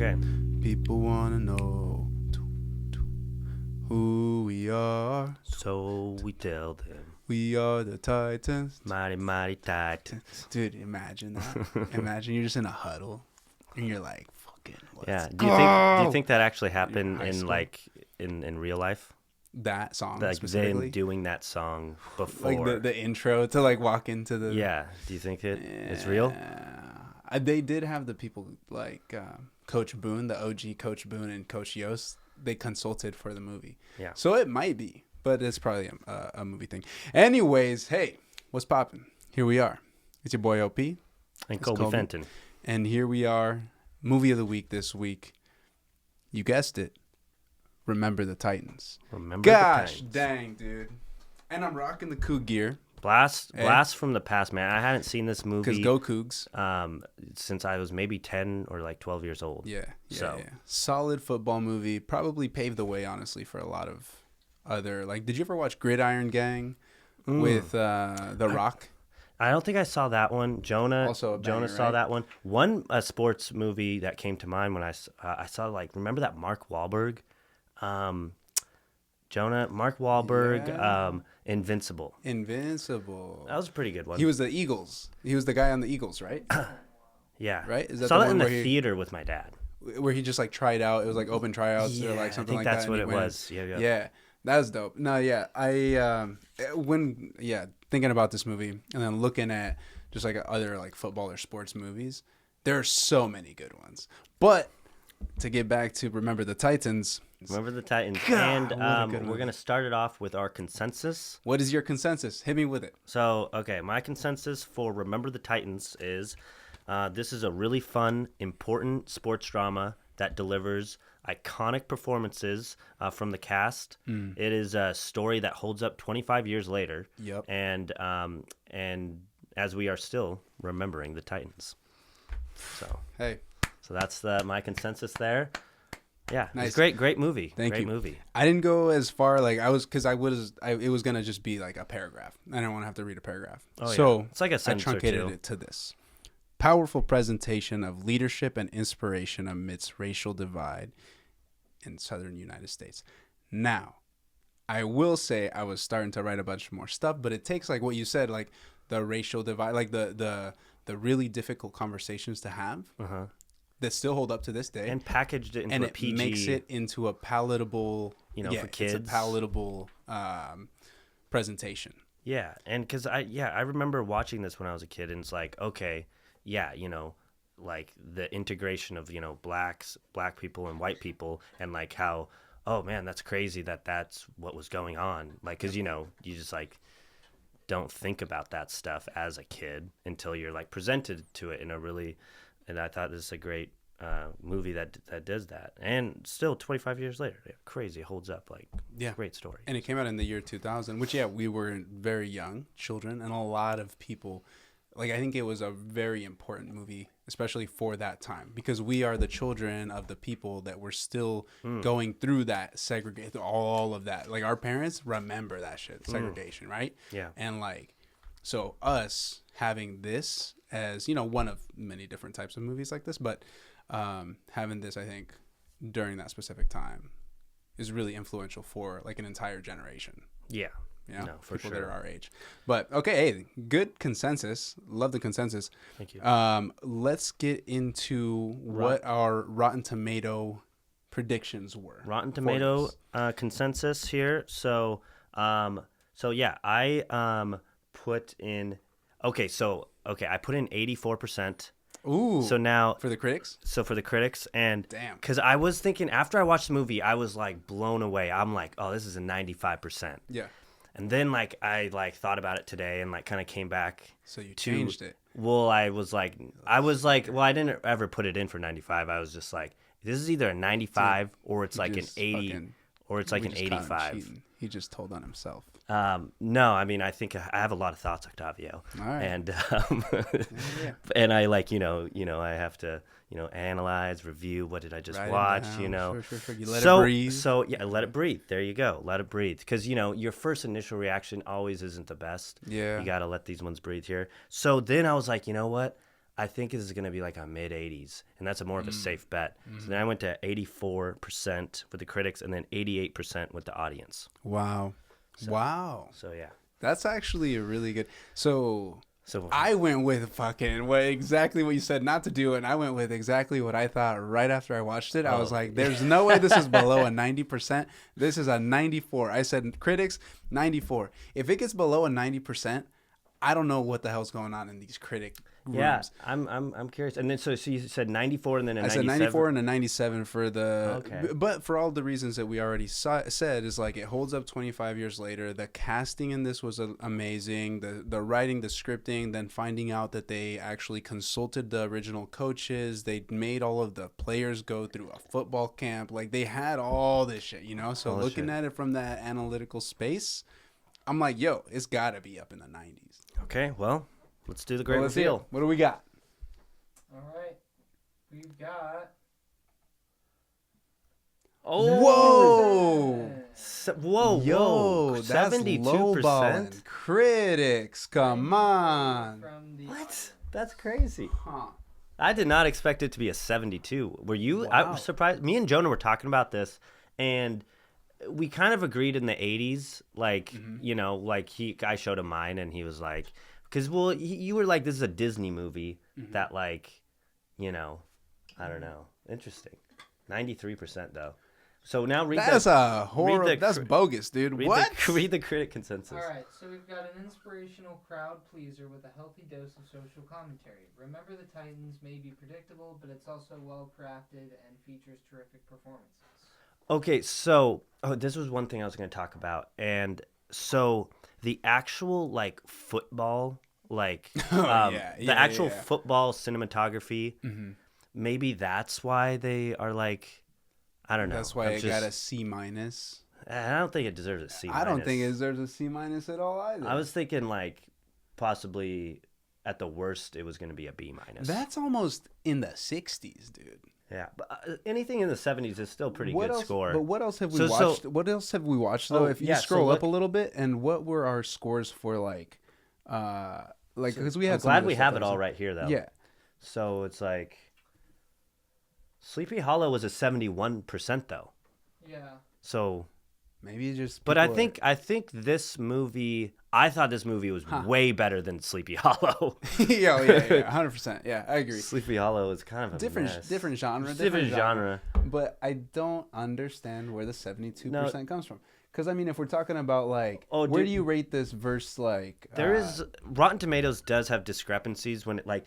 Okay. People want to know who we are. So we tell them. We are the Titans. Mighty, mighty Titans. Dude, imagine that. Imagine you're just in a huddle and you're like, fucking let's Yeah. go. Do you think that actually happened high in school. like in real life? That song Like specifically? them doing that song before. Like the intro to like walk into the... Yeah. Do you think it's real? They did have the people like Coach Boone, the OG Coach Boone and Coach Yost. They consulted for the movie. Yeah. So it might be, but it's probably a movie thing. Anyways, hey, what's poppin'? Here we are. It's your boy OP. And It's Colby Colby. Fenton. And here we are. Movie of the week this week. You guessed it. Remember the Titans. Remember Gosh the Titans. dang, dude. And I'm rocking the Coug gear. Blast Eh? from the past, man. I hadn't seen this Because movie go Cougs. since I was maybe 10 or like 12 years old. Yeah. So- Solid football movie. Probably paved the way, honestly, for a lot of other... Like, did you ever watch Gridiron Gang with The Rock? I don't think I saw that one. Jonah Also a banger, Jonah saw right? that one. One sports movie that came to mind when I saw like, remember that Mark Wahlberg, Mark Wahlberg, Yeah. Invincible. Invincible. That was a pretty good one. He was the Eagles. He was the guy on the Eagles, right? yeah. Right? Is that saw the that one in the where he- theater with my dad. Where he just like tried out. It was like open tryouts or Yeah, like I something think like that's that. what and it he went. was. Yeah. Yeah, that was dope. No, yeah, thinking about this movie and then looking at just like other like football or sports movies, there are so many good ones. But to get back to Remember the Titans, Remember the Titans. God, what a And good we're movie. going to start it off with our consensus. what is your consensus? Hit me with it. So, okay, my consensus for Remember the Titans is this is a really fun, important sports drama that delivers iconic performances from the cast. It is a story that holds up 25 years later. Yep. And as we are still remembering the Titans. Hey, So that's my consensus there. Yeah, Nice. it's great movie. Thank great you. movie. I didn't go as far. Like it was gonna just be like a paragraph. I didn't want to have to read a paragraph. Oh, yeah. So It's like a I sentence or truncated two. it to this. Powerful presentation of leadership and inspiration amidst racial divide in southern United States. Now, I will say I was starting to write a bunch more stuff, but it takes like what you said, like the racial divide, like the really difficult conversations to have Uh-huh. that still hold up to this day. And packaged it into And a it PG. makes it into a palatable, You know, for It's a kids. palatable presentation. Yeah, and because I remember watching this when I was a kid, and it's like, okay, yeah, you know, like the integration of, you know, black people and white people, and like how, oh man, that's crazy that's what was going on. Like, because, you know, you just like don't think about that stuff as a kid until you're like presented to it in a really, and I thought this is a great movie that does that, and still 25 years later, crazy, holds up. Like, Yeah. great story. And it came out in the year 2000, which, yeah, we were very young children, and a lot of people, like, I think it was a very important movie, especially for that time, because we are the children of the people that were still going through that segregation, all of that. Like, our parents remember that shit, segregation, right? Yeah. And, like, so us having this as, you know, one of many different types of movies like this, but having this, I think, during that specific time is really influential for like an entire generation. Yeah. You know, No, for people that sure. are our age. But okay, hey, good consensus. Love the consensus. Thank you. Let's get into what our Rotten Tomato predictions were. Rotten for Tomato this. consensus here. So yeah, I put in. Okay, I put in 84%. Ooh. So now, for the critics? for the critics, and Damn. because I was thinking after I watched the movie, I was like blown away. I'm like, oh, this is a 95%. Yeah. And then like I like thought about it today and like kind of came back. So you to- changed it. Well, I was like, well, I didn't ever put it in for 95. I was just like, this is either a 95 or it's like an just 80 fucking- or it's like We an just caught him 85. cheating. He just told on himself. No, I mean, I think I have a lot of thoughts, Octavio, All right. and Yeah. and I like, you know, I have to, you know, analyze, review. What did I just Write it watch? down. You know, Sure. You let so, it breathe. So yeah, let it breathe. There you go. Let it breathe. Because, you know, your first initial reaction always isn't the best. Yeah. You got to let these ones breathe here. So then I was like, you know what? I think is going to be like a mid 80s, and that's a more of a safe bet. So then I went to 84% with the critics, and then 88% with the audience. Wow. Wow. So yeah. That's actually a really good. So So I went with fucking exactly what you said not to do, and I went with exactly what I thought right after I watched it. I was like, "There's no way this is below a 90%. This is a 94." I said, "Critics 94. If it gets below a 90%, I don't know what the hell's going on in these critic rooms." yeah, I'm curious. And then so you said 94 and then a 97? I said 94 and a 97 for the. Okay. But for all the reasons that we already said, is like it holds up 25 years later. The casting in this was amazing. The writing, the scripting, then finding out that they actually consulted the original coaches. They made all of the players go through a football camp. Like they had all this shit, you know? So looking at it from that analytical space, I'm like, yo, it's got to be up in the 90s. Okay, well, let's do the great Let's see it. reveal. What do we got? All right. We've got. Whoa! Whoa, Yo, whoa. that's 72%? lowballing. Critics, come on. From the What? That's crazy. Huh. I did not expect it to be a 72. Were you? I Wow. was surprised. Me and Jonah were talking about this, and we kind of agreed in the 80s. Like, you know, like I showed him mine, and he was like, because, well, you were like, this is a Disney movie that, like, you know, I don't know. Interesting. 93%, though. So now read That's the, a horrible. the That's cri- bogus, dude. read What? read the critic consensus. All right, so we've got an inspirational crowd pleaser with a healthy dose of social commentary. Remember, the Titans may be predictable, but it's also well crafted and features terrific performances. Okay, so this was one thing I was going to talk about, and so the actual like football, like the actual football cinematography, maybe that's why they are like, I don't know. That's why it got a C minus. I don't think it deserves a C. I don't think it deserves a C minus at all either. I was thinking like possibly at the worst it was going to be a B minus. That's almost in the 60s, dude. Yeah, but anything in the 70s is still pretty good else, score. But what else have we So- watched? What else have we watched though? Oh, If you yeah, so scroll up look- a little bit, and what were our scores for like because we had. I'm glad we have it all right here though. Yeah. So it's like Sleepy Hollow was a 71% though. Yeah. So, Maybe just. but I people think this movie. I thought this movie was way better than Sleepy Hollow. yeah, 100%. Yeah, I agree. Sleepy Hollow is kind of a Different mess. genre. Different genre. But I don't understand where the 72% No. comes from. Because I mean, if we're talking about like, Oh, where dude. do you rate this versus like? There is Rotten Tomatoes does have discrepancies when it like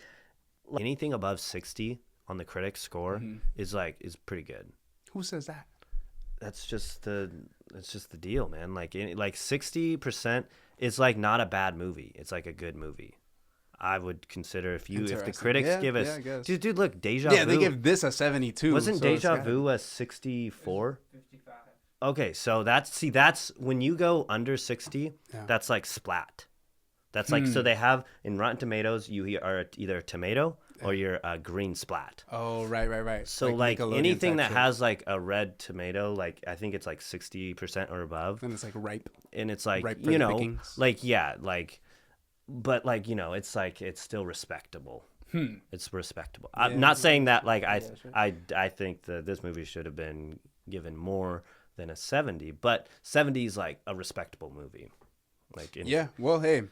anything above 60 on the critics score is pretty good. Who says that? That's just the deal, man. Like 60% is like not a bad movie. It's like a good movie. I would consider if the Interesting. critics Yeah, give us yeah, I guess. dude, look, Deja Yeah, Vu. they give this a 72. Wasn't so it's Deja gotta- Vu a 64? 55. Okay, so that's when you go under 60, Yeah. that's like splat. That's like so they have in Rotten Tomatoes you are either a tomato or you're a green splat. Oh, right. So like Nickelodeon anything type that shit. has like a red tomato, like I think it's like 60% or above, Then it's like ripe. and it's like ripe for you the know, pickings. like yeah, like, but like you know, it's like it's still respectable. It's respectable. I'm not saying that like I think that this movie should have been given more than a 70, but 70 is like a respectable movie. Like Yeah. Well, hey,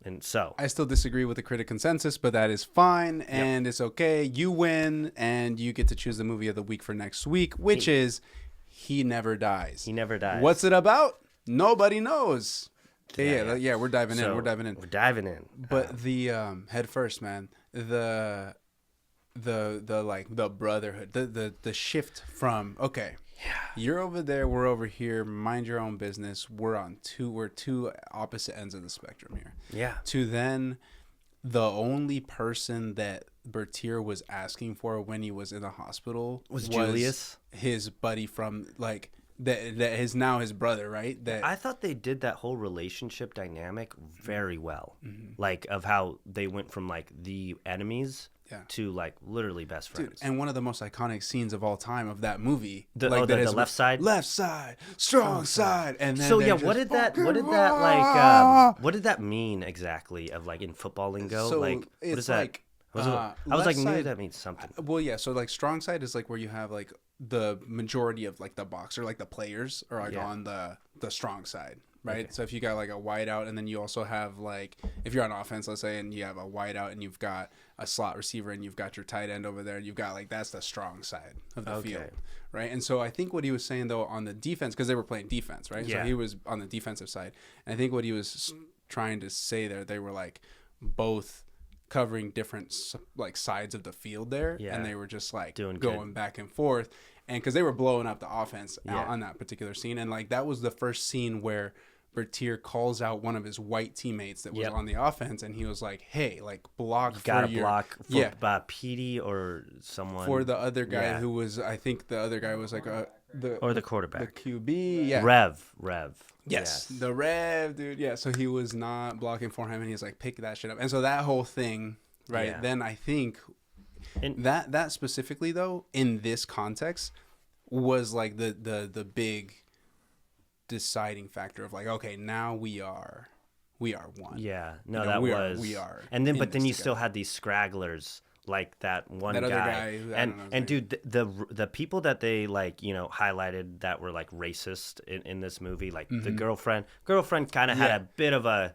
and so I still disagree with the critic consensus, but that is fine and it's okay. You win, and you get to choose the movie of the week for next week, which is He Never Dies. He Never Dies. What's it about? Nobody knows. Yeah. Yeah, we're diving in. So, We're diving in. We're diving in. But the head first, man. The like the brotherhood, the shift from you're over there, we're over here, mind your own business. We're two opposite ends of the spectrum here. Yeah. To then the only person that Bertier was asking for when he was in the hospital Was Julius, his buddy from like that is now his brother, right? That I thought they did that whole relationship dynamic very well. Like of how they went from like the enemies to like literally best friends. Dude, and one of the most iconic scenes of all time of that movie, The left side? left side, strong side, and then So they yeah, just what did that fucking what did that mean exactly of like in football lingo? So like what it's is that? like I was like, left knew side- that means something. Well, yeah. So like strong side is like where you have like the majority of like the boxer, like the players are like Yeah. on the strong side, right? Okay. So if you got like a wide out, and then you also have like if you're on offense, let's say, and you have a wide out, and you've got a slot receiver, and you've got your tight end over there, and you've got like that's the strong side of the Okay. field, right? And so I think what he was saying though on the defense, because they were playing defense, right? Yeah. So he was on the defensive side, and I think what he was trying to say there, they were like both covering different like sides of the field there, Yeah. and they were just like Doing going good. back and forth, and because they were blowing up the offense Yeah. on that particular scene, and like that was the first scene where Bertier calls out one of his white teammates that was Yep. on the offense, and he was like, "Hey, like block You for gotta your block for yeah Petey or someone for the other guy Yeah. who was I think the other guy was like the or the the quarterback. QB yeah Rev. Yes, the Rev, dude. Yeah, so he was not blocking for him, and he's like, pick that shit up. And so that whole thing, right? Yeah. Then I think And- that specifically though, in this context, was like the big deciding factor of like, okay, now we are one. Yeah, no, You know, that we was. are And then, in but then this you still together. had these scragglers, like that one That guy. other guy who- I and don't know his and name. dude, the people that they like, you know, highlighted that were like racist in this movie, like the girlfriend kind of had Mm-hmm. Yeah. a bit of a,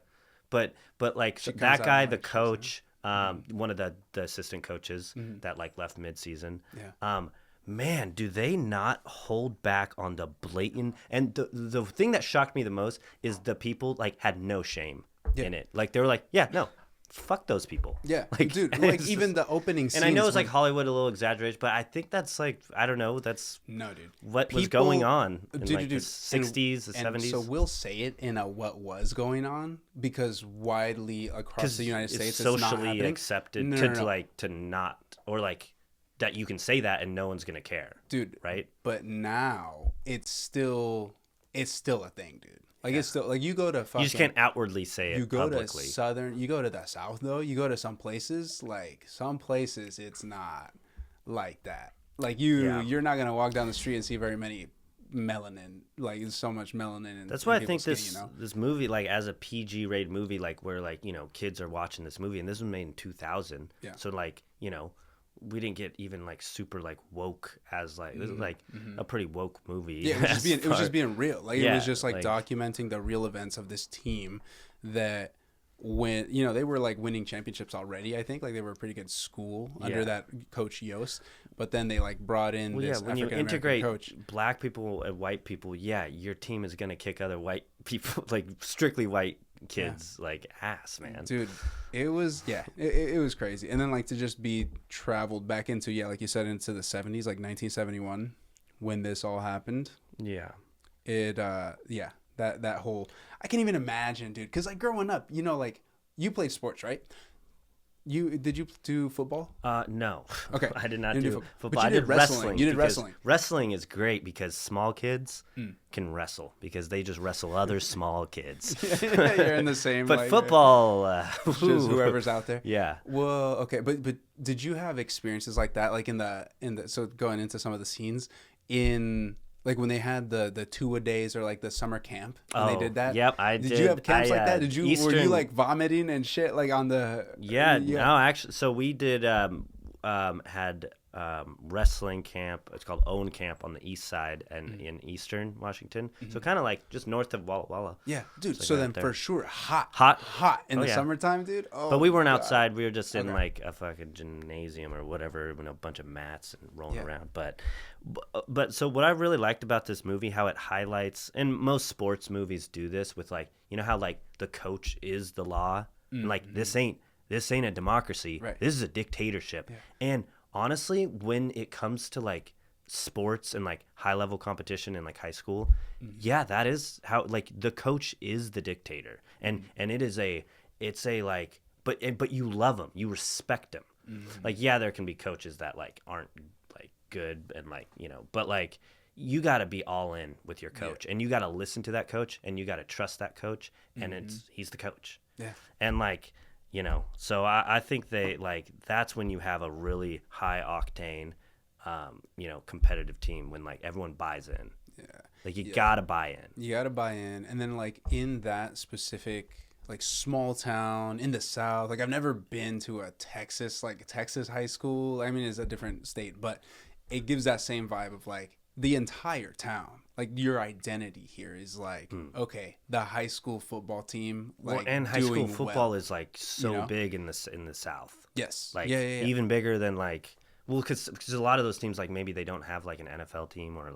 but like She comes that out guy, and, the like, she's coach, one of the assistant coaches Mm-hmm. that like left mid-season. Yeah. Man, do they not hold back on the blatant? And the thing that shocked me the most is the people like had no shame Yeah. in it. Like they were like, yeah, no, fuck those people. Yeah, like, dude. and Like it's even just- the opening scenes. And I know it's like when- Hollywood a little exaggerated, but I think that's like I don't know. That's no, dude. what was People- going on in Dude, like dude, the dude. '60s, the And '70s. So we'll say it in a what was going on because widely across the United States, it's it's not socially happening. accepted No, to, no, no. like to not or like that you can say that and no one's gonna care, Dude. right? But now it's still a thing, dude. Like it's still like you go to fucking. You just can't outwardly say it You go publicly. you go to the South though. You go to some places it's not like that. Like Yeah. you're not gonna walk down the street and see very many melanin. Like there's so much melanin. That's in why I people's think skin, this you know? this movie, like as a PG rated movie, like where like you know kids are watching this movie, and this was made in 2000. Yeah. So like you know, we didn't get even like super like woke as like this is like a pretty woke movie. Mm-hmm. Yeah, it was, as just far- being real. Like it Yeah, was just like, like- documenting the real events of this team that when you know they were like winning championships already. I think like they were a pretty good school under Yeah. that coach Yost. But then they like brought in Well, yeah, this when you African American integrate coach. black people and white people, yeah, your team is gonna kick other white people, like strictly white kids, like ass, man. Dude, it was it was crazy. And then like to just be traveled back into like you said into the 70s, like 1971 when this all happened. Yeah. It that whole I can't even imagine, dude, cuz like growing up, you know, like you played sports, right? Did you do football? No. Okay. I did not You didn't do do football. but you I did did wrestling. wrestling. You did because wrestling. Wrestling is great because small kids can wrestle because they just wrestle other small kids. You're in the same But like, football, just ooh. whoever's out there. Yeah. Well, okay, but did you have experiences like that, like in the so going into some of the scenes in like when they had the 2-a-days or like the summer camp when they Oh, did that? yep, I Did did. you have camps I, like that? Did you were you Eastern- like vomiting and shit like on the? Yeah, no, actually, so we did had wrestling camp. It's called Owen Camp on the east side and in Eastern Washington. So kind of like just north of Walla Walla. Yeah, dude. like So right then there. for sure, hot in Oh, the yeah. summertime, dude. Oh, But we weren't God. outside. We were just in Okay. like a fucking gymnasium or whatever, with a bunch of mats and rolling Yeah. around. But so what I really liked about this movie, how it highlights, and most sports movies do this with like, you know how like the coach is the law, and like this ain't a democracy. Right. This is a dictatorship. And honestly, when it comes to like sports and like high level competition in like high school, yeah, that is how like the coach is the dictator, and it's a like, but you love him, you respect him. Like yeah, there can be coaches that like aren't like good and like you know, but like you got to be all in with your coach, and you got to listen to that coach, and you got to trust that coach, and he's the coach. Yeah. And like, you know, so I think they like that's when you have a really high octane, you know, competitive team when like everyone buys in. Yeah. Like you gotta buy in. You got to buy in, and then like in that specific like small town in the South. Like I've never been to a Texas high school. I mean, it's a different state, but it gives that same vibe of like the entire town. Like your identity here is like, okay, the high school football team, like, well, and high school doing football well. is like so You know? big in the South. Yes. Like yeah. even bigger than like, well, because a lot of those teams, like maybe they don't have like an NFL team or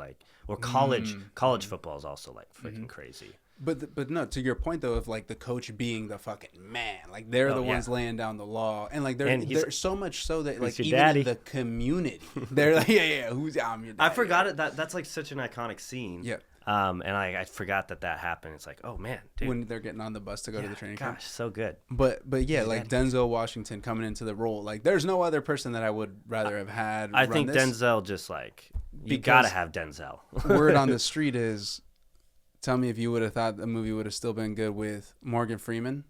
college football is also like freaking crazy. But no, to your point though, of like the coach being the fucking man, like they're the ones laying down the law, and like they're so much so that like your even daddy. in the community, they're like, who's I'm your daddy. I forgot it. That's like such an iconic scene. Yeah. And I forgot that happened. It's like, oh man, dude. When they're getting on the bus to go to the training camp. Gosh, so good. But yeah, like Denzel Washington coming into the role, like there's no other person that I would rather have had. I run think this. Denzel just like you Because gotta have Denzel. Word on the street is, tell me if you would have thought the movie would have still been good with Morgan Freeman,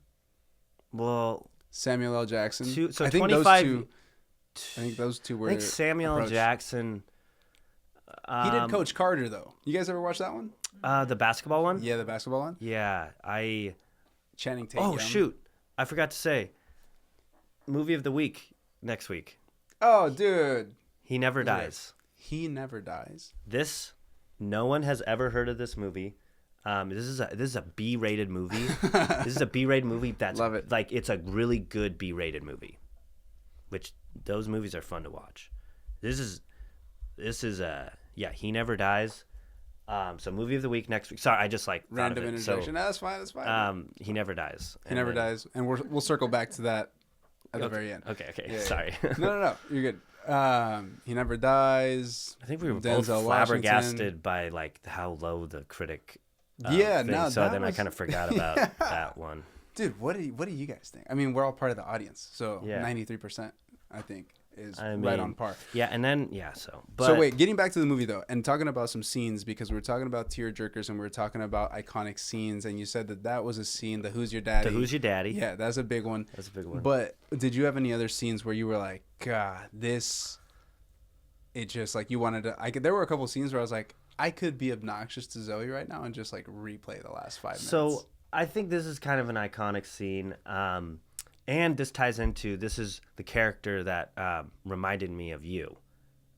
Well, Samuel L. Jackson. so I think 25 I think those two were. I think Samuel L. approached. Jackson. He did Coach Carter though. You guys ever watch that one? The basketball one. Yeah, the basketball one. Yeah, I. Channing Tatum. Oh shoot, I forgot to say. Movie of the week next week. Oh, dude. He Never Dies. He Never Dies. This, no one has ever heard of this movie. This is a B-rated movie. This is a B-rated movie that's Love it. like it's a really good B-rated movie, which those movies are fun to watch. This is He Never Dies. So movie of the week next week. Sorry, I just like Random thought of it. interjection. No, that's fine. That's fine. He Never Dies. He Never Dies, and we'll circle back to that at the very end. Okay. Yeah. Sorry. No. You're good. He Never Dies. I think we were Denzel both flabbergasted by like how low the critic. Yeah, thing. no. So that then I was- kind of forgot about that one. Dude, what do you guys think? I mean, we're all part of the audience, so Yeah. 93%, I think, is I right mean, on par. Yeah, and then so. But, So wait, getting back to the movie though, and talking about some scenes, because we were talking about tear jerkers and we were talking about iconic scenes, and you said that was a scene, the Who's Your Daddy. The Who's Your Daddy? Yeah, that's a big one. That's a big one. But did you have any other scenes where you were like, God, it just like you wanted to? There were a couple scenes where I was like, I could be obnoxious to Zoe right now and just like replay the last 5 minutes. So I think this is kind of an iconic scene, and this ties into this is the character that reminded me of you.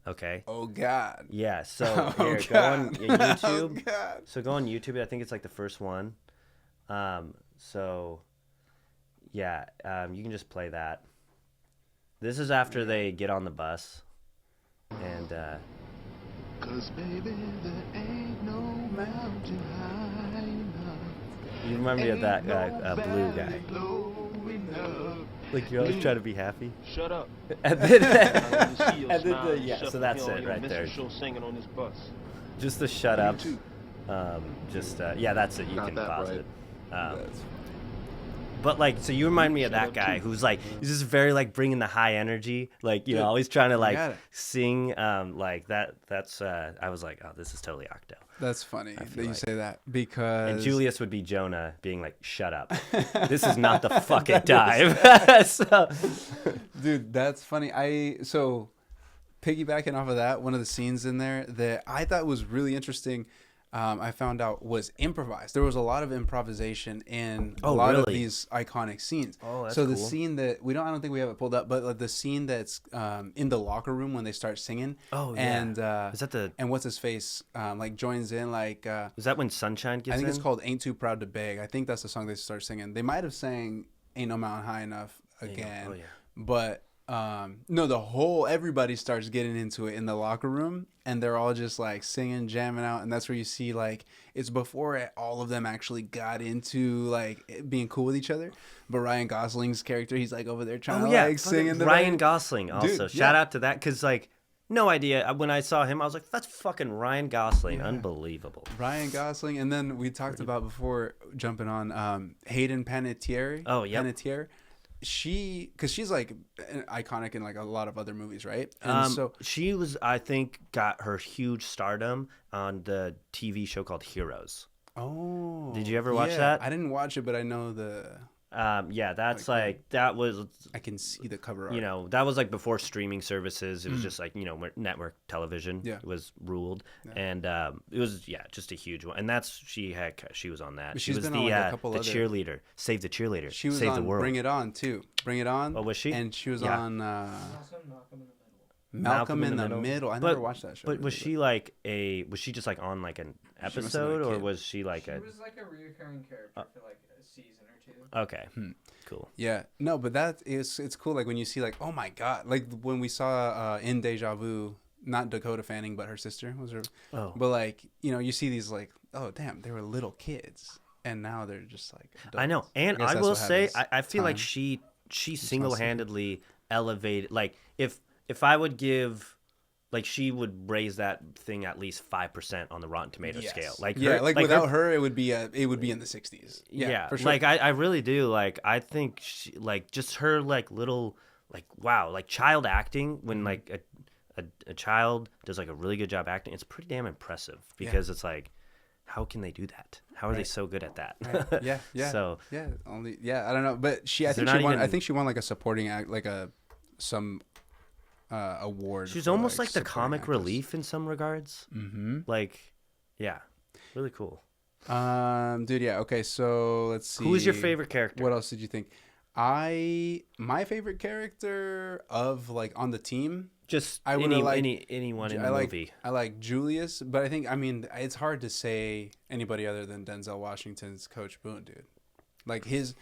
Okay. Oh God. Yeah. So Oh, here, go God. on YouTube. Oh God. So go on YouTube. I think it's like the first one. So yeah, you can just play that. This is after they get on the bus, and 'Cause baby, there ain't no mountain high enough. you remind me of that Ain't blue no guy. valley low enough. Like you're always trying to be happy. Shut up. And then, I see your and then smile the, and yeah. shuffle. So that's You don't it even right miss there. the show singing on this bus. Just the shut ups. too. Yeah, that's it. You Got can that pause right. it. But like, so you remind me of that guy who's like, he's just very like bringing the high energy, like you know, always trying to got like it. sing, like that. That's I was like, oh, this is totally Octo. That's funny that you like- say that because And Julius would be Jonah, being like, shut up. This is not the fucking dive. So, dude, that's funny. So piggybacking off of that, one of the scenes in there that I thought was really interesting, I found out was improvised. There was a lot of improvisation in a Oh, lot of really? these iconic scenes. Oh, that's so the cool. scene that I don't think we have it pulled up, but like the scene that's in the locker room when they start singing. Oh, yeah. And is that the? and what's his face like joins in like. Is that when Sunshine gets I think in? it's called "Ain't Too Proud to Beg." I think that's the song they start singing. They might have sang "Ain't No Mountain High Enough" again, oh, yeah. but no, everybody starts getting into it in the locker room, and they're all just like singing, jamming out, and that's where you see like it's before all of them actually got into like being cool with each other. But Ryan Gosling's character, he's like over there trying Oh to yeah, like fucking sing in the Ryan band. Gosling also. Dude, Shout yeah. out to that because like no idea when I saw him, I was like, that's fucking Ryan Gosling, unbelievable. Ryan Gosling, and then we talked about before jumping on Hayden Panettiere. Oh, yep. Panettiere. Because she's like iconic in like a lot of other movies, right? And so She was, I think, got her huge stardom on the TV show called Heroes. oh, Did you ever watch yeah, that? I didn't watch it, but I know the Yeah, that's Like, like that was I can see the cover art. you know, that was like before streaming services. It was just like, you know, where network television Yeah. was ruled. Yeah. And it was, yeah, just a huge one. And that's, she was on that. But She she's was been the, on, like, a couple the other- cheerleader. Save the cheerleader. She was Save on the world. Bring It On too. Bring It On. Oh, was she? And she was Yeah. on Also, Malcolm in the Middle. Malcolm in the Middle. I But- never watched that show. But was really, she like was she just like on like an must have been a episode or kid. was she like She a, was like a reoccurring character for like a season or two. okay, cool. Yeah, no, but that is it's cool. Like when you see like, oh my god, like when we saw in Deja Vu, not Dakota Fanning, but her sister was her. Oh, But like you know, you see these like, oh damn, they were little kids, and now they're just like. I know. adults. And guess I that's will what say, happens. I feel like Time. she single-handedly elevated, like if I would give, like she would raise that thing at least 5% on the Rotten Tomato scale. Like yeah, her, like without her, it would be in the 60s. Yeah, for sure. Like I really do. Like I think she, like just her like little like wow, like child acting Mm-hmm. when like a child does like a really good job acting, it's pretty damn impressive because it's like, how can they do that? How are they so good at that? Right. Yeah. So yeah, I don't know, but I think they're she not won. I even- think she won like a supporting act, like some award. she's for, almost like the supporting comic actress. relief in some regards. Mm-hmm. Like, yeah, really cool. Dude, yeah. Okay, so let's see. Who is your favorite character? What else did you think? My favorite character of like on the team. Just I would've liked- anyone in I the like movie. I like Julius, but I mean it's hard to say anybody other than Denzel Washington's Coach Boone, dude. Like his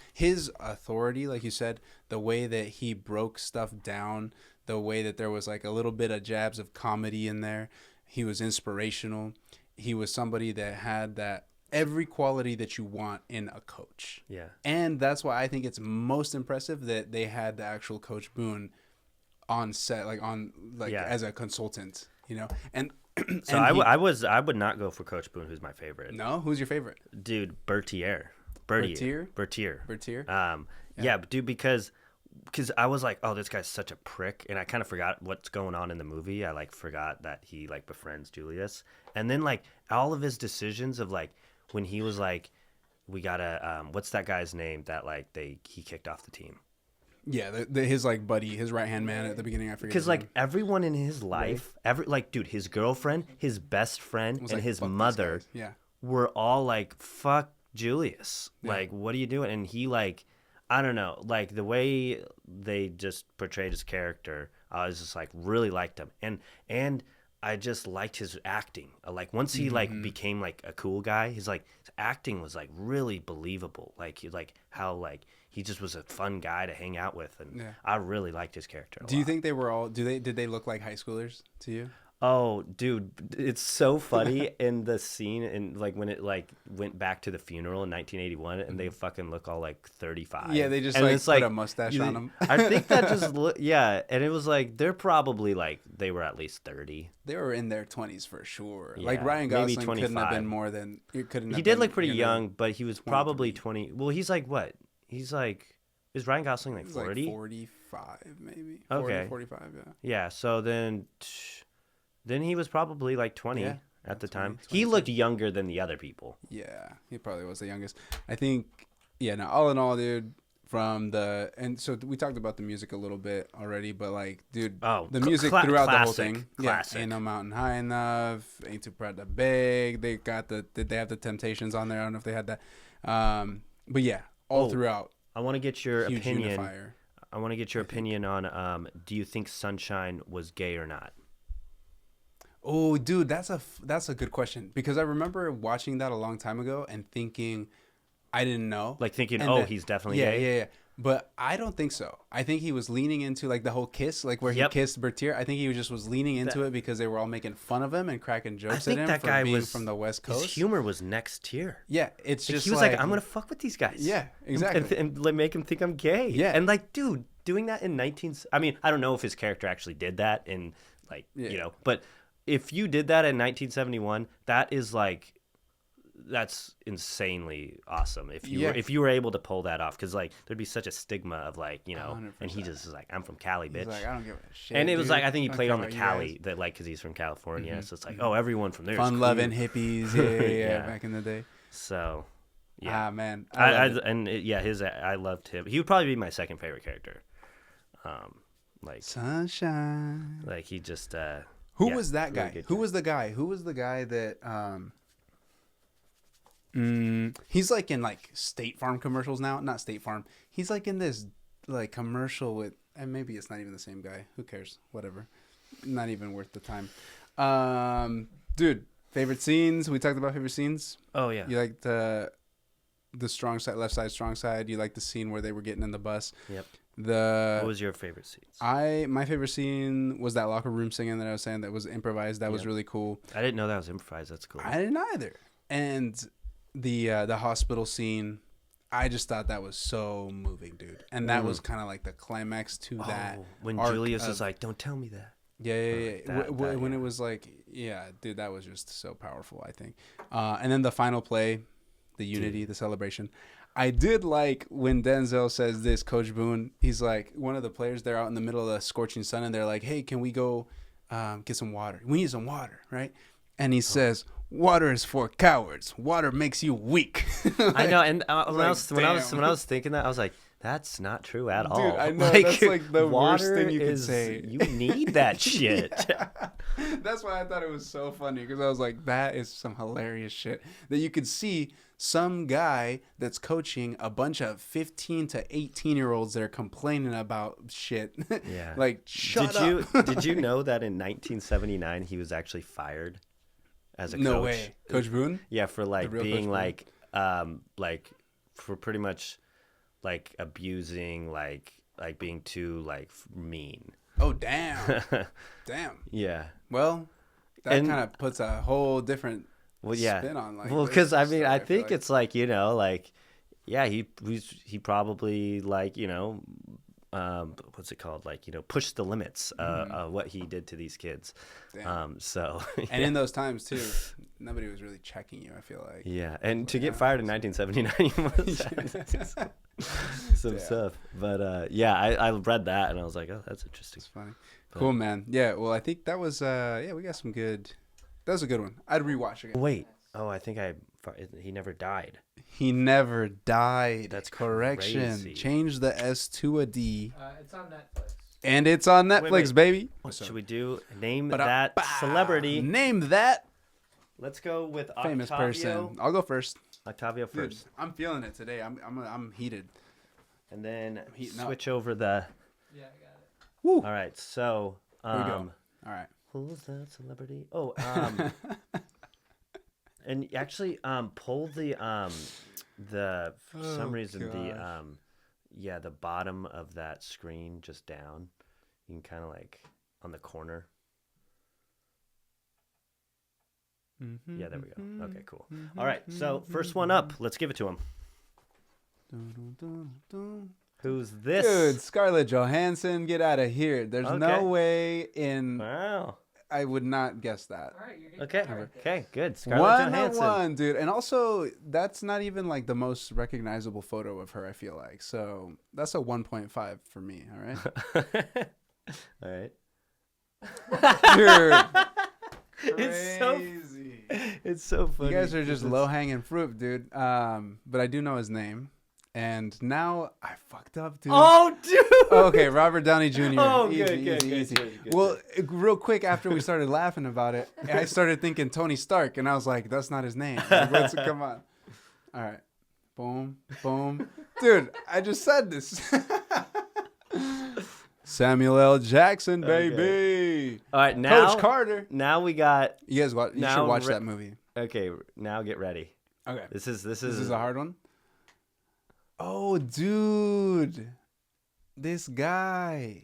authority, like you said, the way that he broke stuff down, the way that there was like a little bit of jabs of comedy in there. He was inspirational. He was somebody that had that every quality that you want in a coach. Yeah. And that's why I think it's most impressive that they had the actual Coach Boone on set, Yeah. as a consultant, you know. And So and I would not go for Coach Boone, who's my favorite. no, who's your favorite? Dude, Bertier. Bertier? Bertier. Yeah. Yeah, but dude, because I was like, oh, this guy's such a prick, and I kind of forgot what's going on in the movie. I like forgot that he like befriends Julius, and then like all of his decisions of like when he was like, we gotta what's that guy's name that like he kicked off the team. Yeah, his like buddy, his right hand man at the beginning. I forget. Because his like name. everyone in his life, dude, his girlfriend, his best friend, Was and like, his "Fuck these mother guys." Yeah. were all like, fuck Julius. Yeah. Like, what are you doing? And he like, I don't know, like the way they just portrayed his character, I was just like really liked him. And I just liked his acting. Like once he like became like a cool guy, his acting was like really believable. Like how like he just was a fun guy to hang out with, and Yeah. I really liked his character. Do you think they were all? Did they look like high schoolers to you? Oh, dude, it's so funny in the scene and like when it like went back to the funeral in 1981 and they fucking look all like 35. Yeah, they just and like it's put a mustache on them. I think that just yeah, and it was like they're probably like they were at least 30. They were in their 20s for sure. Like Yeah, Ryan maybe Gosling couldn't have 25. been more than. It couldn't. He have did been, look pretty you know, young, but he was probably 23. 20. Well, he's like what? He's like is Ryan Gosling like He was like 40? 45 maybe. Okay. 45, yeah. Yeah, so then he was probably like 20 Yeah, at the 20, time. He looked younger than the other people. Yeah, he probably was the youngest. I think, yeah, no, all in all, dude, and so we talked about the music a little bit already, but like, dude, Oh, the music throughout the whole classic, thing. classic. Yeah, Ain't No Mountain High Enough, Ain't Too Proud to Beg. Did they have the Temptations on there? I don't know if they had that. But yeah, all Oh, throughout. I want to get your Huge opinion. unifier. I want to get your opinion on do you think Sunshine was gay or not? Oh, dude, that's a good question because I remember watching that a long time ago and thinking I didn't know. Like thinking, And oh, then- he's definitely yeah, gay. yeah. But I don't think so. I think he was leaning into like the whole kiss, like where Yep. he kissed Bertier. I think he just was leaning into it because they were all making fun of him and cracking jokes think at him that for guy being was from the West Coast. His humor was next tier. Yeah, it's Like, just he was like, I'm gonna fuck with these guys. Yeah, exactly. And like, make him think I'm gay. Yeah. And like, dude, doing that in I mean, I don't know if his character actually did that in like Yeah. but if you did that in 1971, that is like. That's insanely awesome if you were able to pull that off because like there'd be such a stigma of like and he 100%. just is like I'm from Cali, bitch. He's like, I don't give a shit. And it was dude. like I think he Don't played care on the about you Cali guys." that like because he's from California, so it's like oh everyone from there is Fun loving cool. hippies, yeah, Yeah. back in the day. So Yeah. Ah, man. I loved him. He would probably be my second favorite character. Like Sunshine. like he just Who yeah, was that really guy? good Who guy. was the guy? Who was the guy that he's like in like State Farm commercials now? Not State Farm. He's like in this like commercial with, and maybe it's not even the same guy. Who cares? Whatever. Not even worth the time. Dude, favorite scenes? We talked about favorite scenes. Oh yeah. You like the strong side, left side, strong side. You like the scene where they were getting in the bus. Yep. The What was your favorite scenes? my favorite scene was that locker room singing that I was saying that was improvised. That was Yep. really cool. I didn't know that was improvised. That's cool. I didn't either. And the hospital scene, I just thought that was so moving, dude. And that was kind of like the climax to that. Oh, when arc Julius of- is like, "Don't tell me that." Yeah. When yeah. it was like, yeah, dude, that was just so powerful, I think. And then the final play, the unity, the celebration. I did like when Denzel says this, Coach Boone, he's like, one of the players, they're out in the middle of the scorching sun and they're like, hey, can we go get some water? We need some water, right? And he says, water is for cowards. Water makes you weak. I know, and when I damn. was thinking that, I was like, "That's not true at Dude, all." I know, that's like the worst water thing you could is- say. You need that shit. That's why I thought it was so funny, because I was like, that is some hilarious shit that you could see some guy that's coaching a bunch of 15 to 18-year-olds that are complaining about shit. Yeah. Like, shut up. Did you know that in 1979 he was actually fired as a coach? No way. Coach Boone? Yeah, for like real Coach being Boone? like for pretty much like abusing like being too like mean. Oh, damn. Damn. Yeah. Well, that And- kind of puts a whole different Well, yeah. spin on like. Well, this because I mean, story, I feel think like. it's like, you know, like, yeah, he probably like, you know, what's it called? Like, you know, pushed the limits of what he did to these kids. Damn. So And in those times too, nobody was really checking you, I feel like. yeah, and to get fired in 1979 was some Damn. stuff. But yeah, I read that and I was like, oh, that's interesting. It's funny. Cool, man. Yeah, well, I think that was we got some good. That was a good one. I'd rewatch again. Wait. Oh, I think he never died. He never died. That's correction. crazy. Change the S to a D. It's on Netflix. And it's on Netflix, wait. baby. What should we do? Name Ba-da-ba. that celebrity. Name that Let's go with famous Octavio. person. I'll go first. Octavio Dude, first. I'm feeling it today. I'm heated. And then heating up. switch over the. Yeah, I got it. Woo. All right, so Here we go. All right. who's that celebrity? Oh, and actually, pull the for some Oh, reason gosh. the bottom of that screen just down. You can kind of like on the corner. Yeah, there we go. Okay, cool. All right, so first one up. Let's give it to him. Who's this? Dude, Scarlett Johansson, get out of here. There's Okay. no way in. Wow. I would not guess that. All right, you're getting Okay. better at this. Okay. Good. Scarlett 101, Johansson. dude. And also, that's not even like the most recognizable photo of her, I feel like. So that's a 1.5 for me. All right. All right. Dude. It's so Crazy. it's so funny. You guys are just It's- low hanging fruit, dude. But I do know his name. And now I fucked up, dude. Oh, dude. Okay, Robert Downey Jr. Oh, Easy, good, good, easy, good, easy. good, Well, real quick after we started laughing about it, I started thinking Tony Stark, and I was like, "That's not his name." Like, come on. All right, boom, boom, dude. I just said this. Samuel L. Jackson, baby. All right, now Coach Carter. Now we got. You guys watch. You Now should watch re- that movie. Okay, now get ready. Okay, This is this is a hard one. Oh, dude, this guy.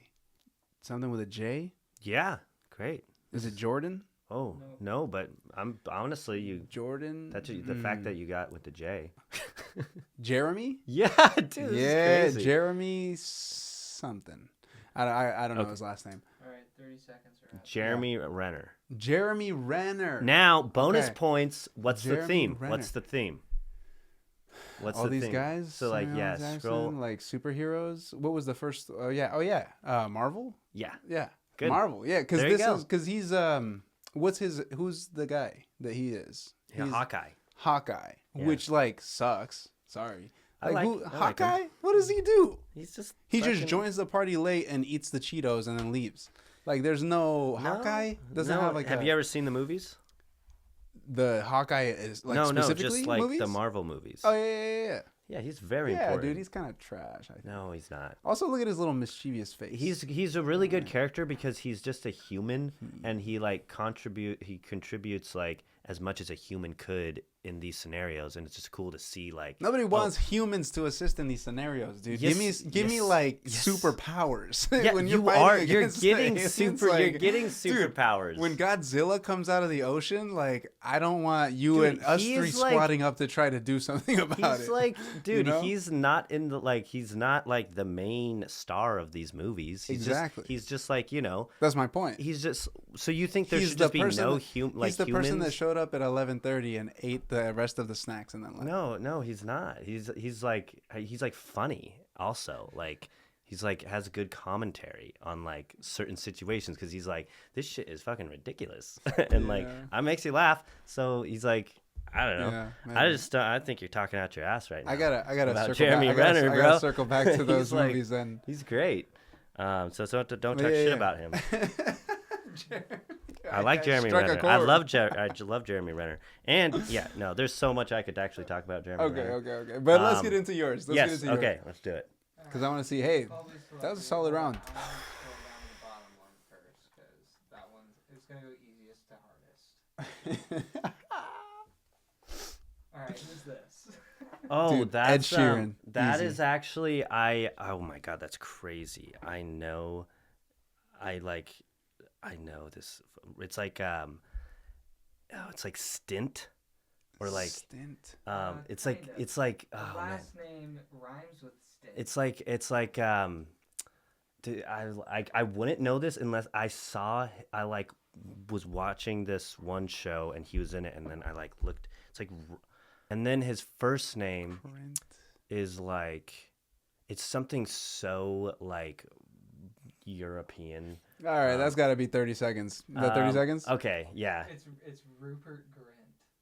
Something with a J. Yeah, great. Is it Jordan? Oh no, but I'm honestly Jordan. that's the fact that you got with the J. Jeremy. Yeah, dude. This Yeah, is crazy. Jeremy something. I don't know Okay. his last name. All right, 30 seconds are up. Jeremy Renner. Jeremy Renner. Now bonus Okay. points. What's the Jeremy theme? Renner. What's the theme? What's all the these theme? guys. So like Samuel yeah, L. Jackson, scroll. like superheroes. What was the first? Oh yeah. Marvel. Yeah. Yeah. Good. Marvel. Yeah, because There you this go. is because he's what's his? Who's the guy that he is? Yeah, He's Hawkeye. Hawkeye, Yeah. which like sucks. Sorry. I like Hawkeye? him. What does he do? He's just He just fucking- joins the party late and eats the Cheetos and then leaves. Like there's no Hawkeye doesn't no. have like Have you ever seen the movies? the Hawkeye is like no, specifically just like movies? the Marvel movies. Oh yeah. Yeah, he's very Yeah, important. dude, he's kind of trash. I think. No, he's not. Also, look at his little mischievous face. He's a really good character because he's just a human and he like contributes like as much as a human could in these scenarios, and it's just cool to see like Nobody wants humans to assist in these scenarios, dude. Yes, give me yes, like yes. superpowers. Yeah, when you fighting are. You're against getting aliens, super. like, You're getting dude, superpowers. When Godzilla comes out of the ocean, like I don't want you Dude, and us he three is, like- squatting up to try to do something about He's it. like, dude, know? he's not in the like, he's not like the main star of these movies. He's Exactly. He's just like, you know, That's my point. he's just. So you think there He's should the just be person no that- like He's the humans? person that showed up at 11:30 and ate the rest of the snacks and then left. No, he's not. He's like funny also. Like he's like has good commentary on like certain situations because he's like this shit is fucking ridiculous and like Yeah. it makes you laugh. So he's like I don't know. Yeah, I maybe. just I think you're talking out your ass right now. I gotta About circle Jeremy back. I gotta, Renner, I gotta bro. circle back to He's those like- movies then. He's great. So don't talk Yeah, shit yeah. about him. I like Jeremy struck a Renner. I chord. love Jeremy Renner. And yeah, no, there's so much I could actually talk about Jeremy Okay, Renner. okay. But let's Um, get into yours. Let's yes. get into yours. Okay. Let's do it. Because I want to see. Hey, Probably that was a selected- solid round. I'm gonna scroll down the bottom one first because that one's it's gonna go easiest to hardest. All right, who's this? Oh, Dude, Ed that's Sheeran. that Easy. is actually oh my god, that's crazy. I know this. It's like it's like Stint or like Stint. it's like Kinda. it's like The oh man. last name rhymes with Stint. It's like dude, I wouldn't know this unless I like was watching this one show and he was in it and then I like looked it's like and then his first name Print. is like it's something so like European. All right, that's got to be 30 seconds. Is that 30 seconds? Okay, yeah. It's Rupert Grint.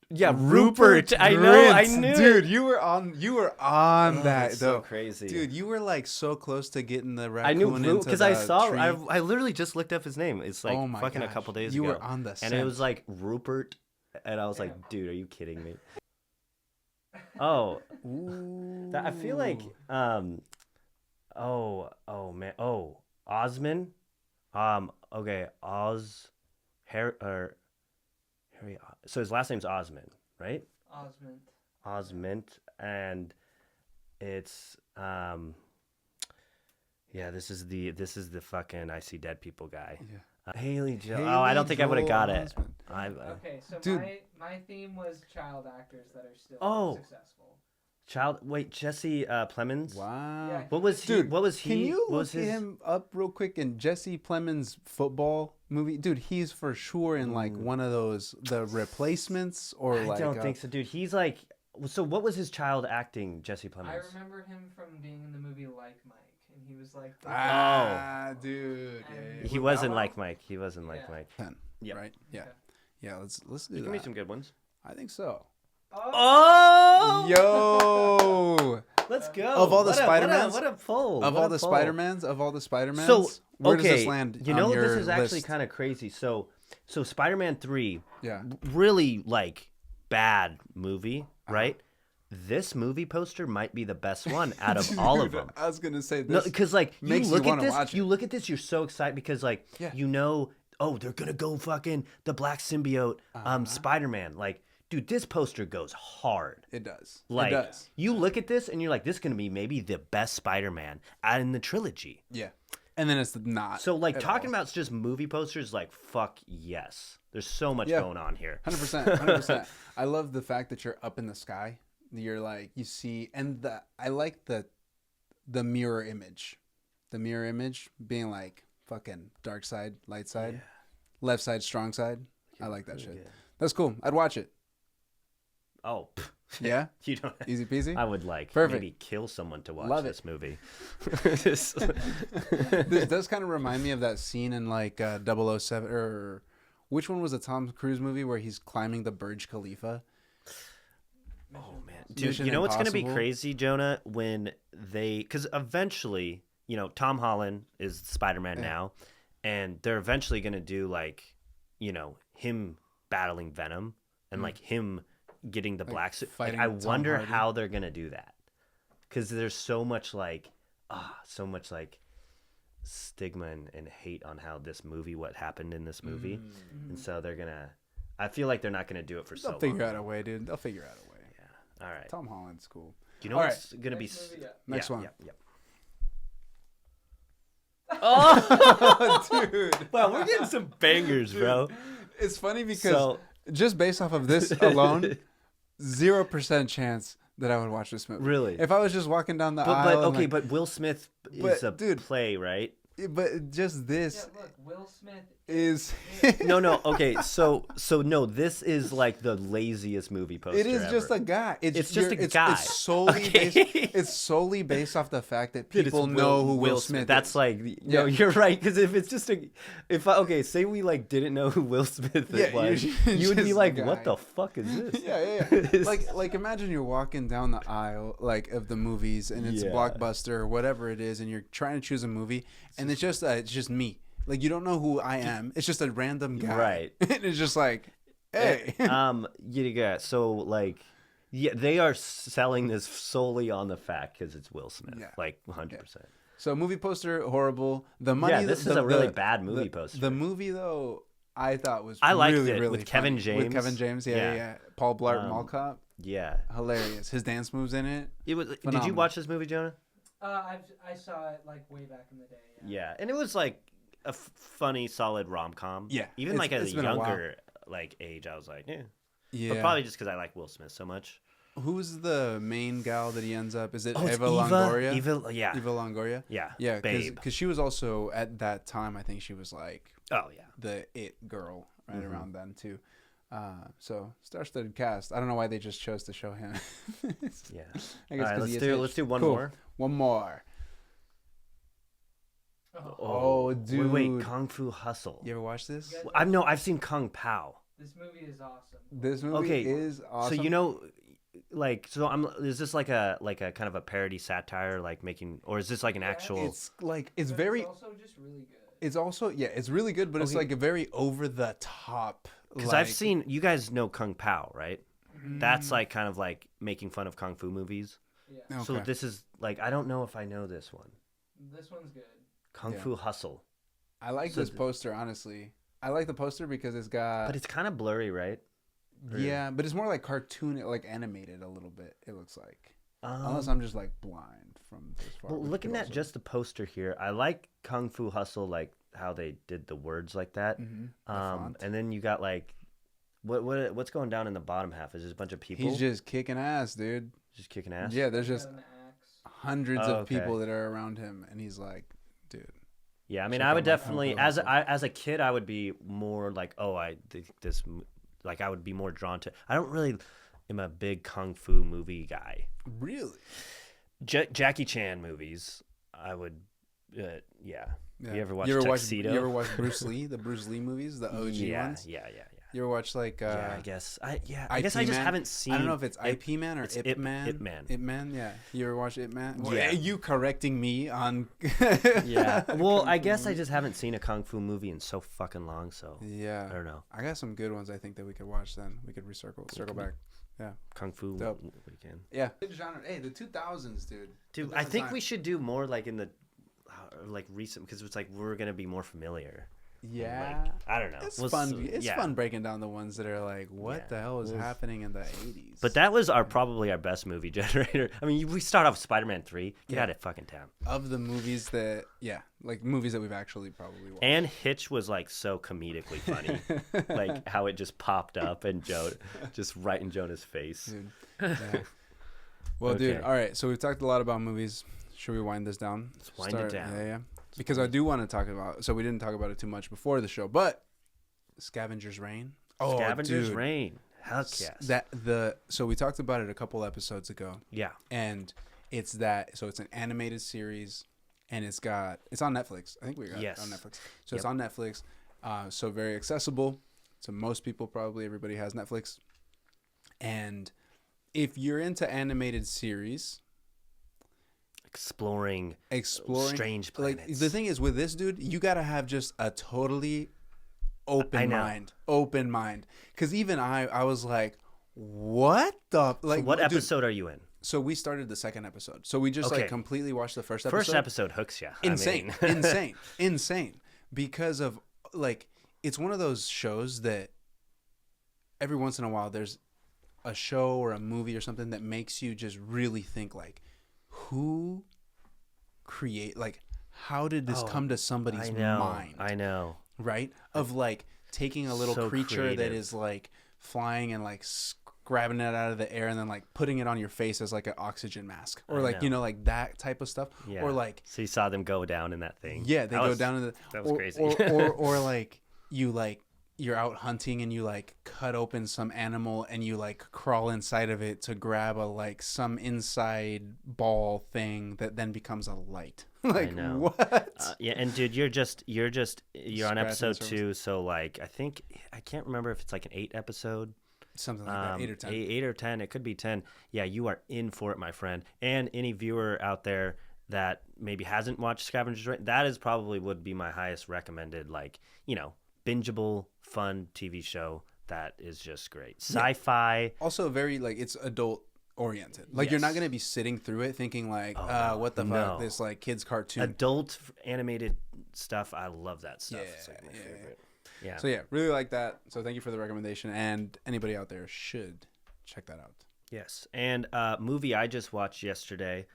Yeah, Rupert. I know, I Grint. knew. Dude, you were on that that's so though. crazy. Dude, you were like so close to getting the raccoon I knew into because I the saw tree. I literally just looked up his name. It's like Oh my fucking a gosh. couple days You ago. were on the and scent. it was like Rupert and I was like, dude, are you kidding me? Oh, I feel like oh man. Oh, Osman. Okay, Harry. So his last name's Osmond, right? Osment. Osment, and it's yeah, this is the fucking I see dead people guy. Yeah. Haley Joel. Haley Oh, I don't think I would have Joel got it. Osment. Okay, so Dude. my theme was child actors that are still Oh. successful. Jesse Plemons. Wow. Yeah. What was he? Dude, What was he? Can you what look was his? him up real quick in Jesse Plemons' football movie? Dude, he's for sure in like one of those the replacements or I like don't think so, dude. He's like. So what was his child acting, Jesse Plemons? I remember him from being in the movie Like Mike, and he was like. The dude. And- He With wasn't Bow Wow? like Mike. He wasn't like Yeah. Mike. 10. Yep. Right? Yeah. Okay. Yeah, let's do Give that. me some good ones. I think so. Oh! Yo! Let's go. Of all the What a- Spider-Mans? What a pull. Of what all a the pull. Spider-Mans, So where okay, does this land you on know your this is actually list? kind of crazy. So Spider-Man 3, Yeah. really like bad movie, Uh-huh. right? This movie poster might be the best one out of all of Dude, them. I was going to say No, this. because like you makes you look at wanna this, watch it. you look at this, you're so excited because like Yeah. you know, oh, they're gonna go fucking the black symbiote, Uh-huh. Spider-Man. Like, dude, this poster goes hard. It does. Like, it does. you look at this and you're like, this is gonna be maybe the best Spider-Man out in the trilogy. Yeah. And then it's not. So like at talking all. about just movie posters, like fuck yes, there's so much Yeah. going on here. 100%. 100%. I love the fact that you're up in the sky. You're like, you see, and I like the mirror image. The mirror image being like fucking dark side, light side, left side, strong side. I like that shit. good. That's cool. I'd watch it. Oh, Yeah? you don't. Easy peasy? I would like Perfect. maybe kill someone to watch Love it. this movie. This does kind of remind me of that scene in like 007 or which one was the Tom Cruise movie where he's climbing the Burj Khalifa? Oh man, Impossible. dude, Mission you know what's gonna be Impossible. crazy, Jonah? When because eventually, you know, Tom Holland is Spider-Man Yeah. now, and they're eventually gonna do like, you know, him battling Venom and like him getting the Like, black suit. Like, fighting I Tom wonder Hardy. how they're gonna do that, because there's so much like, so much like stigma and hate on how this movie, what happened in this movie, and so they're gonna. I feel like they're not gonna do it for so They'll figure long. out a way, dude. They'll figure out a way. All right. Tom Holland's cool. Do you know All what's gonna be? Next movie up. Next one. Yep. Oh, dude. Wow, we're getting some bangers, bro. It's funny because So just based off of this alone, 0% chance that I would watch this movie. Really? If I was just walking down the but aisle. and, okay, like, but Will Smith But, is a dude- play, right? but just Yeah, this look, Will Smith. is. No. Okay, so no, this is like the laziest movie poster. It is just ever. a guy. It's just a it's, guy. It's solely Okay. based. It's solely based off the fact that Dude, it's people know who Will Smith That's is. like, Yeah. you're right. Because if it's just okay, say we like didn't know who Will Smith Yeah, was, you're you would be just like, a what guy. the fuck is this? Yeah. like imagine you're walking down the aisle like of the movies and it's Yeah. Blockbuster or whatever it is and you're trying to choose a movie and it's just me. Like you don't know who I am. It's just a random guy. Right. And it's just like, hey. Yeah. So like, yeah, they are selling this solely on the fact because it's Will Smith, Yeah. like 100%. So movie poster horrible. The money. Yeah, this is a really bad movie poster. The movie though, I thought was I liked really, it really with Kevin funny. With James. Kevin James, Yeah. yeah. Paul Blart Mall Um, Cop, Yeah. hilarious. His dance moves in it. It was. Did Phenomenal. you watch this movie, Jonah? I saw it like way back in the day. Yeah, and it was like a funny, solid rom com. Yeah, Even it's- like at it's a been a while. younger like age, I was like, yeah. Yeah. But probably just because I like Will Smith so much. Who's the main gal that he ends up? Is it Oh, it's Eva Longoria? Eva, yeah, Eva Longoria. yeah, Yeah, babe. because she was also at that time. I think she was like Oh yeah. the it girl right Mhm. around then too. So star-studded cast. I don't know why they just chose to show him. Yeah. I All guess right, 'cause he let's is do Hitch. let's do one Cool. more. One more. Oh, dude. Wait, Kung Fu Hustle. You ever watch this? Yeah. I've seen Kung Pao. This movie is awesome. This movie Okay, is awesome. So you know, like, so is this like a kind of a parody satire, like making, or is this like an Yeah, actual? it's like it's But very. It's also just really good. It's also it's really good, but it's Okay. like a very over the top. Because I've seen, you guys know Kung Pao, right? Mm. That's like kind of like making fun of kung fu movies. Yeah, Okay. So this is like, I don't know if I know this one. this one's good. Kung Yeah. Fu Hustle. I like so this th- poster honestly. I like the poster because it's got But it's kind of blurry, right? or- yeah, but it's more like cartoon, like animated a little bit. It looks like unless Um, I'm just like blind from this far. well, which looking could at also- just the poster here, I like Kung Fu Hustle, like how they did the words like that. Mhm, the font. And then you got like, what's going down in the bottom half? Is just a bunch of people He's just kicking ass, dude. just kicking ass? Yeah, there's Got just an axe. hundreds Oh, of okay. people that are around him, and he's like, dude. Yeah, I mean, Check I would out my Kung definitely, Fu as Hustle. as a kid, I would be more like, oh, I think this, like, I would be more drawn to. I don't really am a big kung fu movie guy. Really? Jackie Chan movies, I would, yeah. Yeah. You ever watch You Tuxedo? ever watch Bruce Lee? The Bruce Lee movies, the OG yeah, ones. yeah. You ever watch like? Yeah, I guess. I IP guess I just Man? haven't seen. I don't know if it's Ip- IP Man or it's Ip Ip- Man. Ip Man. Ip Man, yeah. You ever watch Ip Man? Well, Yeah. You correcting me on? Yeah. Well, Kung I Fu guess I movies. just haven't seen a kung fu movie in so fucking long. So Yeah. I don't know. I got some good ones. I think that we could watch. Then we could circle back. Kung fu Dope. weekend. Yeah. Good genre. Hey, the 2000s, dude. Dude, A I different think time. we should do more like in the like recent, because it's like we're gonna be more familiar. Yeah. Like, I don't know. It's We'll fun. see. It's Yeah. fun breaking down the ones that are like, what Yeah. the hell is We'll- happening in the 80s? But that was probably our best movie generator. I mean, we start off Spider-Man 3. Get Yeah. out of fucking town. of the movies that, like movies that we've actually probably watched. And Hitch was like so comedically funny, like how it just popped up and Joe, just right in Jonah's face. Dude. Yeah. Well, dude. Okay. All right. So we've talked a lot about movies. Should we wind this down? Let's wind it down. Yeah. Because I do want to talk about. So we didn't talk about it too much before the show, but Scavenger's Reign. Oh, Scavenger's dude. Reign. Heck yes. So we talked about it a couple episodes ago, Yeah. and it's an animated series, and it's on Netflix. I think we got Yes. it on Netflix. So it's on Netflix. So very accessible to most people. Probably everybody has Netflix, and if you're into animated series, exploring strange like planets. the thing is with this dude, you gotta have just a totally I open know. mind. Because even I was like, what the like? What dude, episode are you in? So we started the second episode. So we just Okay. like completely watched the first episode. First episode hooks you. Insane, insane. Because of like, it's one of those shows that every once in a while there's a show or a movie or something that makes you just really think like, who create like, how did this come to somebody's mind? I know. Right? Of like taking a little So creature that creative. is like flying and like grabbing it out of the air and then like putting it on your face as like an oxygen mask or I like, know. you know, like that type of stuff. Yeah. Or like, So you saw them go down in that thing. yeah, they That go was- down in the, that was or, crazy. or like you're out hunting and you like cut open some animal and you like crawl inside of it to grab a like some inside ball thing that then becomes a light. Like know. what? Yeah, and dude, you're on Scratching episode the surface. 2, so like I can't remember if it's like an 8 episode. Something like that, 8 or 10. 8 or 10. It could be 10. Yeah, you are in for it, my friend. And any viewer out there that maybe hasn't watched Scavenger's Rant, that is probably would be my highest recommended, like, you know, bingeable, fun TV show that is just great. Sci-fi. Also very like it's adult oriented. Like you're not Yes. going to be sitting through it thinking like, no. what the fuck, No. this like kids cartoon. Adult animated stuff. I love that stuff. Yeah, It's like my yeah, yeah. favorite. Yeah. So yeah, really like that. So thank you for the recommendation, and anybody out there should check that out. Yes, and movie I just watched yesterday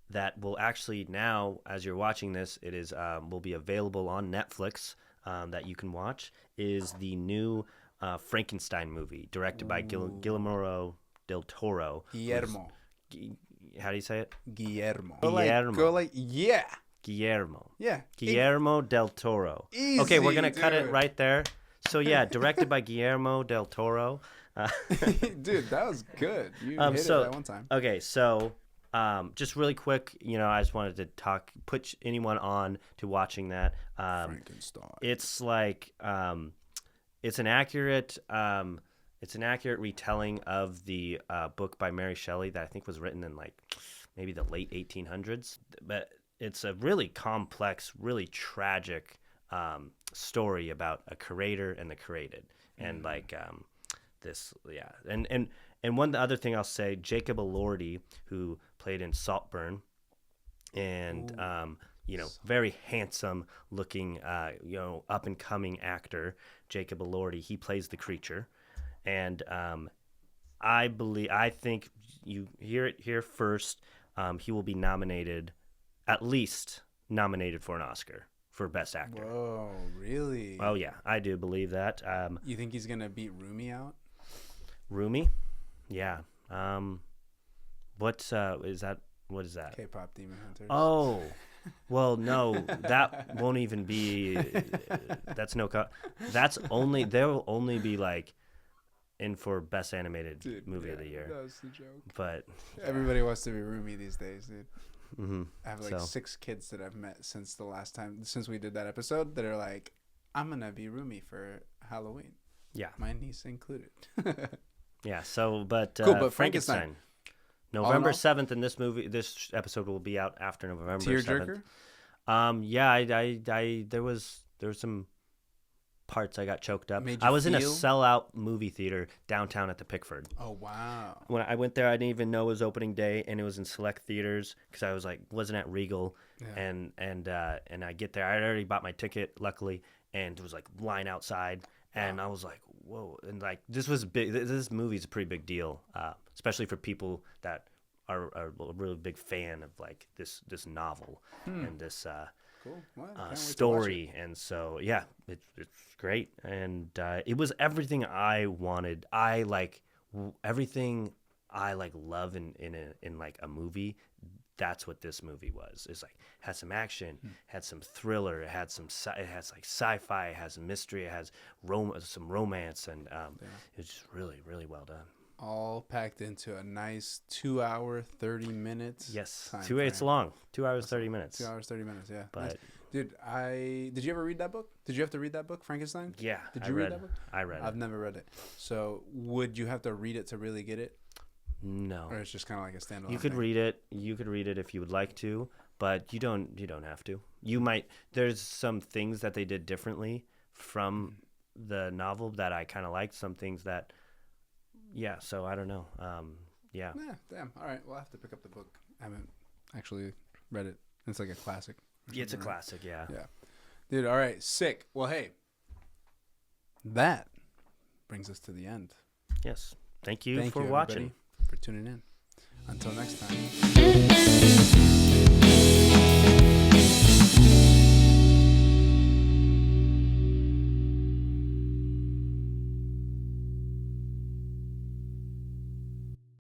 that will actually now, as you're watching this, it is will be available on Netflix that you can watch. Is the new Frankenstein movie directed by Guillermo del Toro? Guillermo. How do you say it? Guillermo. Guillermo. Go like yeah. Guillermo. Yeah. Guillermo del Toro. Okay, we're gonna Easy, cut it dude. right there. So yeah, directed by Guillermo del Toro. Dude, that was good. You hit so- it that one time. Okay, so just really quick, you know, I just wanted to put anyone on to watching that. Frankenstein. It's like it's an accurate retelling of the book by Mary Shelley that I think was written in like maybe the late 1800s. But it's a really complex, really tragic story about a creator and the created, and like this, yeah. And one other thing I'll say, Jacob Elordi, who played in Saltburn, and you know, very handsome looking, you know, up and coming actor, Jacob Elordi. He plays the creature, and I think you hear it here first. He will be nominated, at least nominated for an Oscar for Best Actor. Whoa, really? Oh yeah, I do believe that. You think he's gonna beat Rumi out? Rumi, yeah. What is that? What is that? K-pop Demon Hunters. Oh, well, no, that won't even be. That's no. That's only. There will only be like in for Best Animated Movie of the Year. That was the joke. But Everybody wants to be Rumi these days, dude. mhm. I have like So- 6 kids that I've met since we did that episode that are like, I'm gonna be Rumi for Halloween. Yeah. My niece included. Yeah. So, but Cool, but Frankenstein. Frankenstein. November all? 7th, and this episode will be out after November 7th. Tearjerker? Yeah, I there was some parts I got choked up. Made I you was in a feel? sellout movie theater downtown at the Pickford. Oh wow. When I went there, I didn't even know it was opening day, and it was in select theaters because I was like wasn't at Regal, Yeah. and I get there, I had already bought my ticket, luckily, and it was like line outside, and I was like, whoa, and like this was big. This movie's a pretty big deal, especially for people that are a really big fan of like this novel and this Cool. Well, can't wait to watch it. story, and so yeah, it's great, and it was everything I wanted. I like everything I like love in like a movie. That's what this movie was. It's like had some action, had some thriller, it has like sci-fi, it has some mystery, it has some romance, and it's just really really well done. All packed into a nice 2 hour 30 minutes. Yes, time it's frame. long, 2 hours 30 minutes. 2 hours 30 minutes. Yeah. But- Nice. Dude, did you ever read that book? Did you have to read that book, Frankenstein? Yeah, Did I you read read that book? I read I've it. never read it. So would you have to read it to really get it? No. Or it's just kind of like a standalone. You could thing? read it. You could read it if you would like to, but you don't have to. You might. There's some things that they did differently from the novel that I kind of liked. Some things that, yeah. So I don't know. Yeah. Yeah, damn. All right, we'll have to pick up the book. I haven't actually read it. It's like a classic. or It's a something, right? classic. Yeah. Yeah. Dude, all right, sick. Well, hey, that brings us to the end. Yes. Thank you Thank for you, watching. everybody, for tuning in. Until next time.